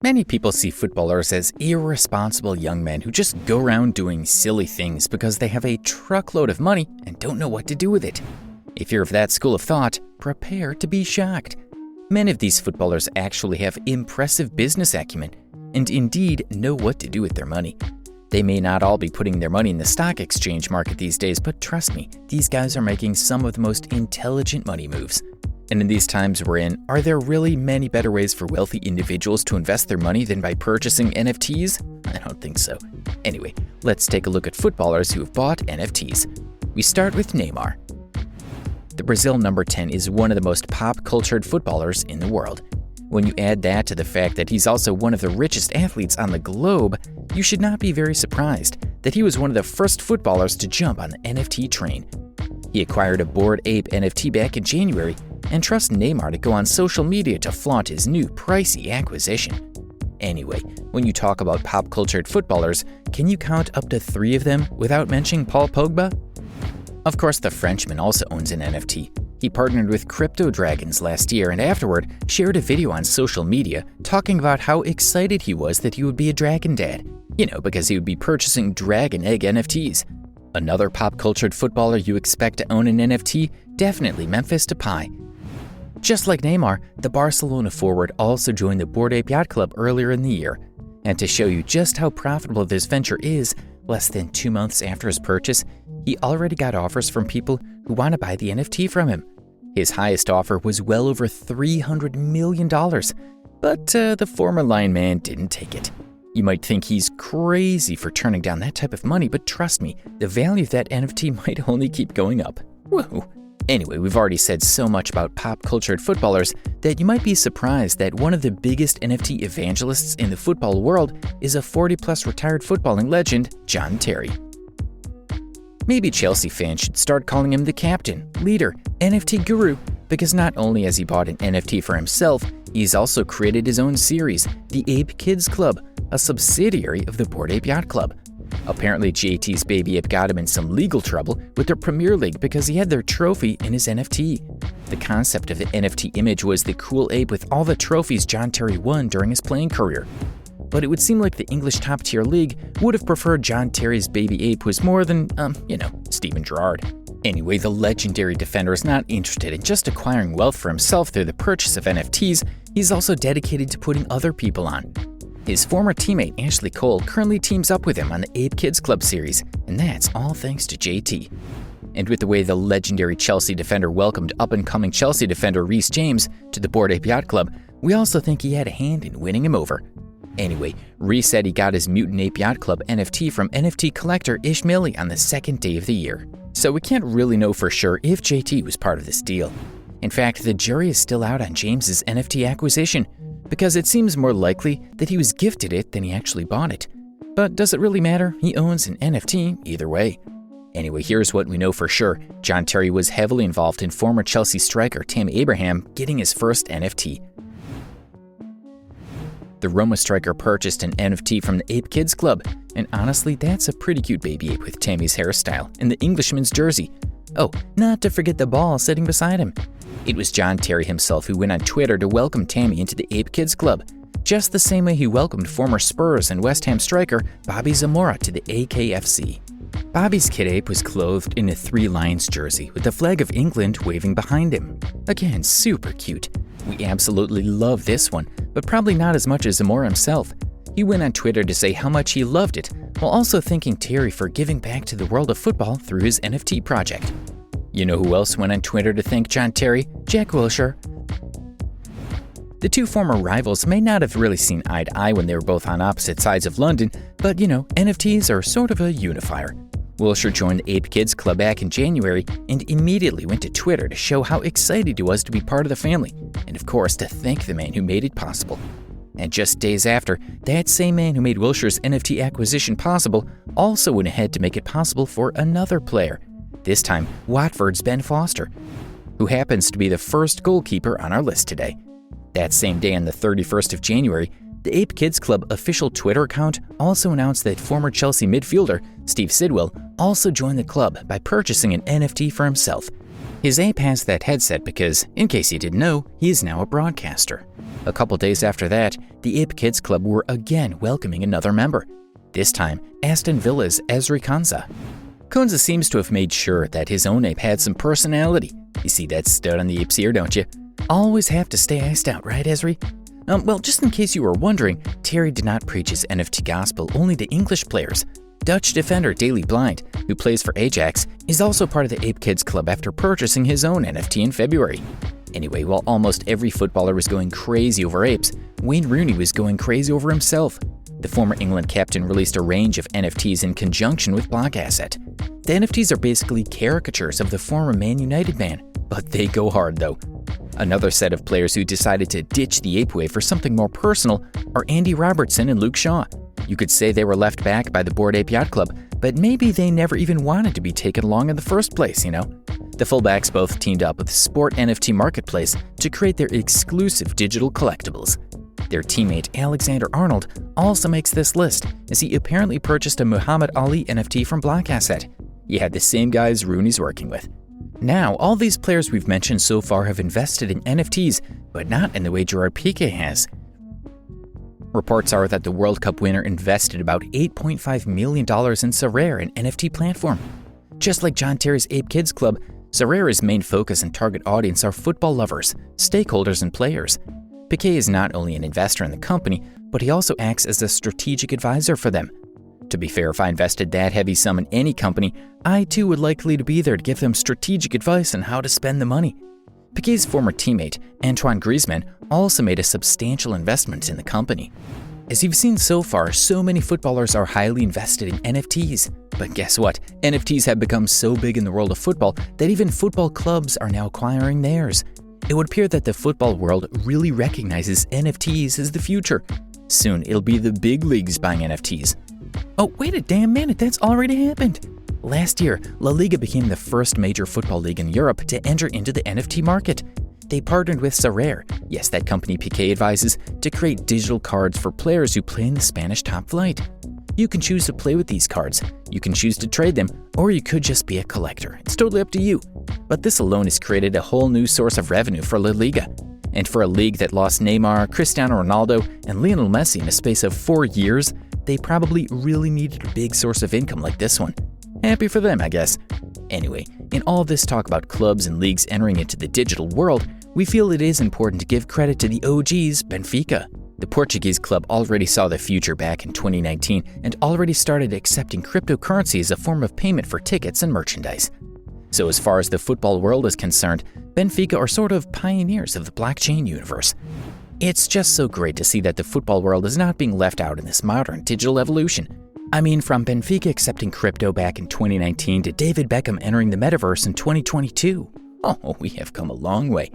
Many people see footballers as irresponsible young men who just go around doing silly things because they have a truckload of money and don't know what to do with it. If you're of that school of thought, prepare to be shocked. Many of these footballers actually have impressive business acumen and indeed know what to do with their money. They may not all be putting their money in the stock exchange market these days, but trust me, these guys are making some of the most intelligent money moves. And in these times we're in, are there really many better ways for wealthy individuals to invest their money than by purchasing NFTs? I don't think so. Anyway, let's take a look at footballers who have bought NFTs. We start with Neymar. The Brazil number 10 is one of the most pop-cultured footballers in the world. When you add that to the fact that he's also one of the richest athletes on the globe, you should not be very surprised that he was one of the first footballers to jump on the NFT train. He acquired a Bored Ape NFT back in January and trusts Neymar to go on social media to flaunt his new pricey acquisition. Anyway, when you talk about pop-cultured footballers, can you count up to 3 of them without mentioning Paul Pogba? Of course, the Frenchman also owns an NFT. He partnered with Crypto Dragons last year and afterward shared a video on social media talking about how excited he was that he would be a dragon dad. Because he would be purchasing dragon egg NFTs. Another pop-cultured footballer you expect to own an NFT? Definitely Memphis Depay. Just like Neymar, the Barcelona forward also joined the Bored Ape Yacht Club earlier in the year. And to show you just how profitable this venture is, less than 2 months after his purchase, he already got offers from people who want to buy the NFT from him. His highest offer was well over $300 million, but the former Lion Man didn't take it. You might think he's crazy for turning down that type of money, but trust me, the value of that NFT might only keep going up. Woohoo! Anyway, we've already said so much about pop-cultured footballers that you might be surprised that one of the biggest NFT evangelists in the football world is a 40-plus retired footballing legend, John Terry. Maybe Chelsea fans should start calling him the captain, leader, NFT guru, because not only has he bought an NFT for himself, he's also created his own series, the Ape Kids Club, a subsidiary of the Bored Ape Yacht Club. Apparently, JT's baby ape got him in some legal trouble with their Premier League because he had their trophy in his NFT. The concept of the NFT image was the cool ape with all the trophies John Terry won during his playing career. But it would seem like the English top-tier league would have preferred John Terry's baby ape was more than, Steven Gerrard. Anyway, the legendary defender is not interested in just acquiring wealth for himself through the purchase of NFTs, he's also dedicated to putting other people on. His former teammate Ashley Cole currently teams up with him on the Ape Kids Club series, and that's all thanks to JT. And with the way the legendary Chelsea defender welcomed up-and-coming Chelsea defender Reece James to the Bored Ape Yacht Club, we also think he had a hand in winning him over. Anyway, Reece said he got his Mutant Ape Yacht Club NFT from NFT collector Ishmaeli on the 2nd day of the year. So we can't really know for sure if JT was part of this deal. In fact, the jury is still out on James's NFT acquisition, because it seems more likely that he was gifted it than he actually bought it. But does it really matter? He owns an NFT either way. Anyway, here's what we know for sure. John Terry was heavily involved in former Chelsea striker Tammy Abraham getting his first NFT. The Roma striker purchased an NFT from the Ape Kids Club, and honestly, that's a pretty cute baby ape with Tammy's hairstyle and the Englishman's jersey. Oh, not to forget the ball sitting beside him. It was John Terry himself who went on Twitter to welcome Tammy into the Ape Kids Club, just the same way he welcomed former Spurs and West Ham striker Bobby Zamora to the AKFC. Bobby's kid ape was clothed in a 3 Lions jersey with the flag of England waving behind him. Again, super cute. We absolutely love this one, but probably not as much as Zamora himself. He went on Twitter to say how much he loved it, while also thanking Terry for giving back to the world of football through his NFT project. You know who else went on Twitter to thank John Terry? Jack Wilshere. The two former rivals may not have really seen eye to eye when they were both on opposite sides of London, but NFTs are sort of a unifier. Wilshere joined the Ape Kids Club back in January and immediately went to Twitter to show how excited he was to be part of the family, and of course to thank the man who made it possible. And just days after, that same man who made Wilshere's NFT acquisition possible also went ahead to make it possible for another player, this time Watford's Ben Foster, who happens to be the first goalkeeper on our list today. That same day on the 31st of January, The Ape Kids Club official Twitter account also announced that former Chelsea midfielder Steve Sidwell also joined the club by purchasing an NFT for himself. His ape has that headset because, in case you didn't know, he is now a broadcaster. A couple days after that, the Ape Kids Club were again welcoming another member, this time Aston Villa's Ezri Konsa. Konsa seems to have made sure that his own ape had some personality. You see that stud on the ape's ear, don't you? Always have to stay iced out, right, Ezri? Well, just in case you were wondering, Terry did not preach his NFT gospel only to English players. Dutch defender Daley Blind, who plays for Ajax, is also part of the Ape Kids Club after purchasing his own NFT in February. Anyway, while almost every footballer was going crazy over apes, Wayne Rooney was going crazy over himself. The former England captain released a range of NFTs in conjunction with Block Asset. The NFTs are basically caricatures of the former Man United man, but they go hard though. Another set of players who decided to ditch the ape wave for something more personal are Andy Robertson and Luke Shaw. You could say they were left back by the Bored Ape Yacht Club, but maybe they never even wanted to be taken along in the first place, you know? The fullbacks both teamed up with Sport NFT Marketplace to create their exclusive digital collectibles. Their teammate Alexander-Arnold also makes this list, as he apparently purchased a Muhammad Ali NFT from Block Asset. He had the same guys Rooney's working with. Now, all these players we've mentioned so far have invested in NFTs, but not in the way Gerard Piqué has. Reports are that the World Cup winner invested about $8.5 million in Sorare, an NFT platform. Just like John Terry's Ape Kids Club, Sorare's main focus and target audience are football lovers, stakeholders, and players. Piqué is not only an investor in the company, but he also acts as a strategic advisor for them. To be fair, if I invested that heavy sum in any company, I too would likely to be there to give them strategic advice on how to spend the money. Piqué's former teammate, Antoine Griezmann, also made a substantial investment in the company. As you've seen so far, so many footballers are highly invested in NFTs. But guess what? NFTs have become so big in the world of football that even football clubs are now acquiring theirs. It would appear that the football world really recognizes NFTs as the future. Soon, it'll be the big leagues buying NFTs. Oh, wait a damn minute, that's already happened. Last year, La Liga became the first major football league in Europe to enter into the NFT market. They partnered with Sorare, yes, that company Piqué advises, to create digital cards for players who play in the Spanish top flight. You can choose to play with these cards, you can choose to trade them, or you could just be a collector. It's totally up to you. But this alone has created a whole new source of revenue for La Liga. And for a league that lost Neymar, Cristiano Ronaldo, and Lionel Messi in a space of 4 years, they probably really needed a big source of income like this one. Happy for them, I guess. Anyway, in all this talk about clubs and leagues entering into the digital world, we feel it is important to give credit to the OGs, Benfica. The Portuguese club already saw the future back in 2019 and already started accepting cryptocurrency as a form of payment for tickets and merchandise. So as far as the football world is concerned, Benfica are sort of pioneers of the blockchain universe. It's just so great to see that the football world is not being left out in this modern digital evolution. I mean, from Benfica accepting crypto back in 2019 to David Beckham entering the metaverse in 2022. Oh, we have come a long way.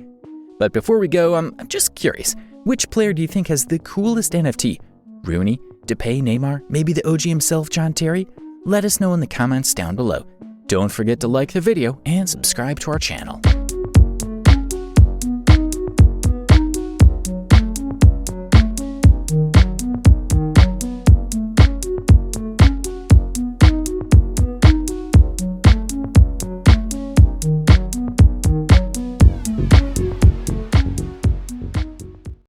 But before we go, I'm just curious, which player do you think has the coolest NFT? Rooney, Depay, Neymar, maybe the OG himself, John Terry? Let us know in the comments down below. Don't forget to like the video and subscribe to our channel.